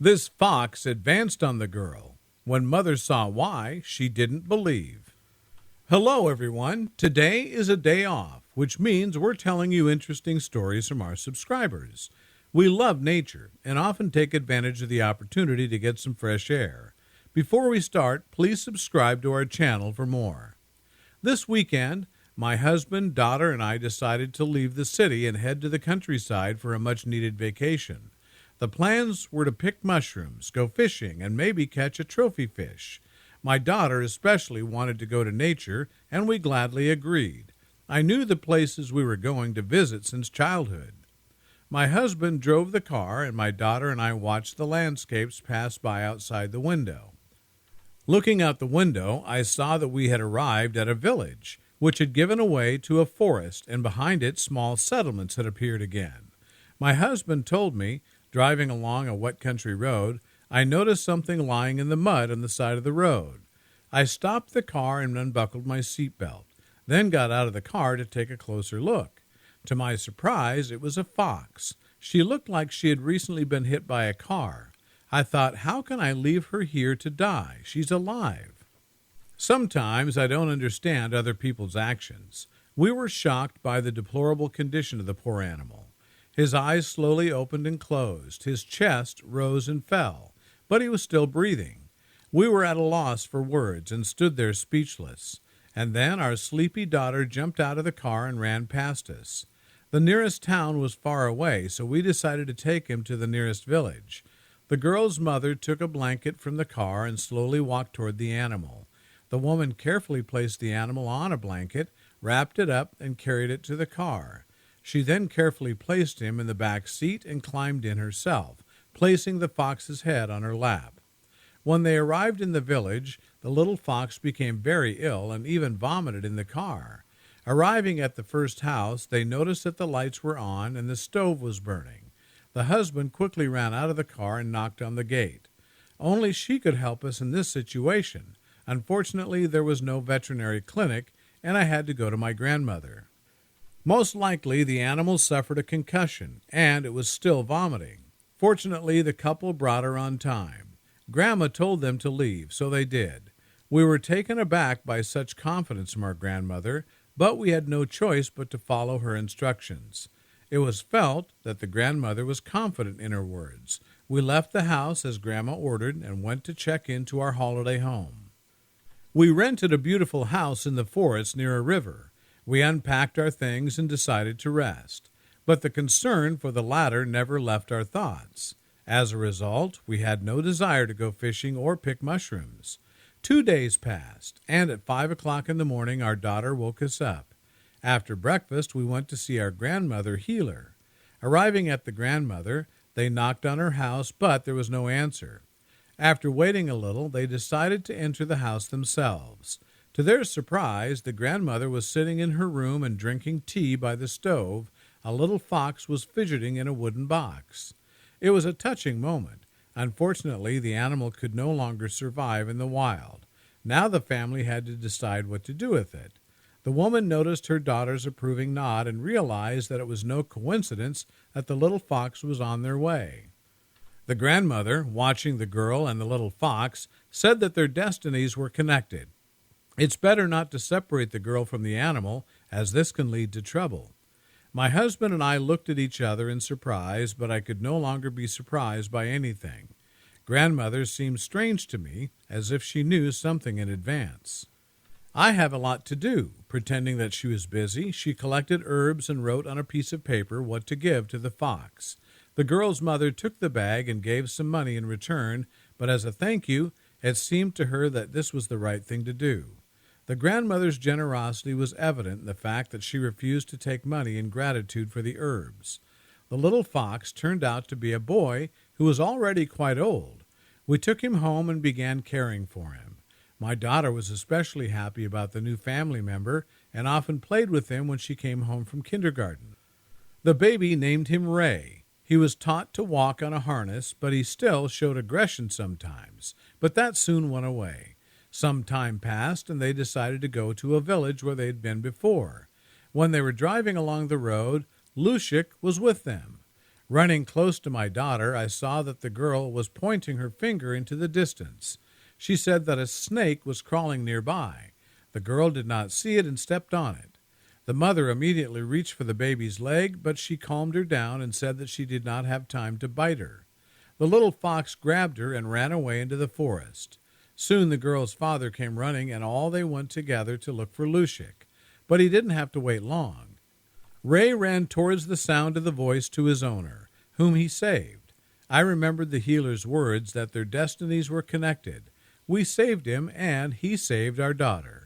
This fox advanced on the girl. When Mother saw why, she didn't believe. Hello, everyone. Today is a day off, which means we're telling you interesting stories from our subscribers. We love nature and often take advantage of the opportunity to get some fresh air. Before we start, please subscribe to our channel for more. This weekend, my husband, daughter, and I decided to leave the city and head to the countryside for a much-needed vacation. The plans were to pick mushrooms, go fishing, and maybe catch a trophy fish. My daughter especially wanted to go to nature, and we gladly agreed. I knew the places we were going to visit since childhood. My husband drove the car, and my daughter and I watched the landscapes pass by outside the window. Looking out the window, I saw that we had arrived at a village, which had given way to a forest, and behind it small settlements had appeared again. My husband told me, driving along a wet country road, I noticed something lying in the mud on the side of the road. I stopped the car and unbuckled my seatbelt, then got out of the car to take a closer look. To my surprise, it was a fox. She looked like she had recently been hit by a car. I thought, how can I leave her here to die? She's alive. Sometimes I don't understand other people's actions. We were shocked by the deplorable condition of the poor animal. His eyes slowly opened and closed. His chest rose and fell, but he was still breathing. We were at a loss for words and stood there speechless. And then our sleepy daughter jumped out of the car and ran past us. The nearest town was far away, so we decided to take him to the nearest village. The girl's mother took a blanket from the car and slowly walked toward the animal. The woman carefully placed the animal on a blanket, wrapped it up, and carried it to the car. She then carefully placed him in the back seat and climbed in herself, placing the fox's head on her lap. When they arrived in the village, the little fox became very ill and even vomited in the car. Arriving at the first house, they noticed that the lights were on and the stove was burning. The husband quickly ran out of the car and knocked on the gate. Only she could help us in this situation. Unfortunately, there was no veterinary clinic, and I had to go to my grandmother. Most likely, the animal suffered a concussion, and it was still vomiting. Fortunately, the couple brought her on time. Grandma told them to leave, so they did. We were taken aback by such confidence from our grandmother, but we had no choice but to follow her instructions. It was felt that the grandmother was confident in her words. We left the house as Grandma ordered and went to check into our holiday home. We rented a beautiful house in the forest near a river. We unpacked our things and decided to rest. But the concern for the latter never left our thoughts. As a result, we had no desire to go fishing or pick mushrooms. 2 days passed, and at 5 o'clock in the morning our daughter woke us up. After breakfast, we went to see our grandmother Healer. Arriving at the grandmother, they knocked on her house, but there was no answer. After waiting a little, they decided to enter the house themselves. To their surprise, the grandmother was sitting in her room and drinking tea by the stove. A little fox was fidgeting in a wooden box. It was a touching moment. Unfortunately, the animal could no longer survive in the wild. Now the family had to decide what to do with it. The woman noticed her daughter's approving nod and realized that it was no coincidence that the little fox was on their way. The grandmother, watching the girl and the little fox, said that their destinies were connected. It's better not to separate the girl from the animal, as this can lead to trouble. My husband and I looked at each other in surprise, but I could no longer be surprised by anything. Grandmother seemed strange to me, as if she knew something in advance. I have a lot to do. Pretending that she was busy, she collected herbs and wrote on a piece of paper what to give to the fox. The girl's mother took the bag and gave some money in return, but as a thank you, it seemed to her that this was the right thing to do. The grandmother's generosity was evident in the fact that she refused to take money in gratitude for the herbs. The little fox turned out to be a boy who was already quite old. We took him home and began caring for him. My daughter was especially happy about the new family member and often played with him when she came home from kindergarten. The baby named him Ray. He was taught to walk on a harness, but he still showed aggression sometimes. But that soon went away. Some time passed, and they decided to go to a village where they had been before. When they were driving along the road, Lushik was with them. Running close to my daughter, I saw that the girl was pointing her finger into the distance. She said that a snake was crawling nearby. The girl did not see it and stepped on it. The mother immediately reached for the baby's leg, but she calmed her down and said that she did not have time to bite her. The little fox grabbed her and ran away into the forest. Soon the girl's father came running, and all they went together to look for Lushik. But he didn't have to wait long. Ray ran towards the sound of the voice to his owner, whom he saved. I remembered the healer's words that their destinies were connected. We saved him, and he saved our daughter.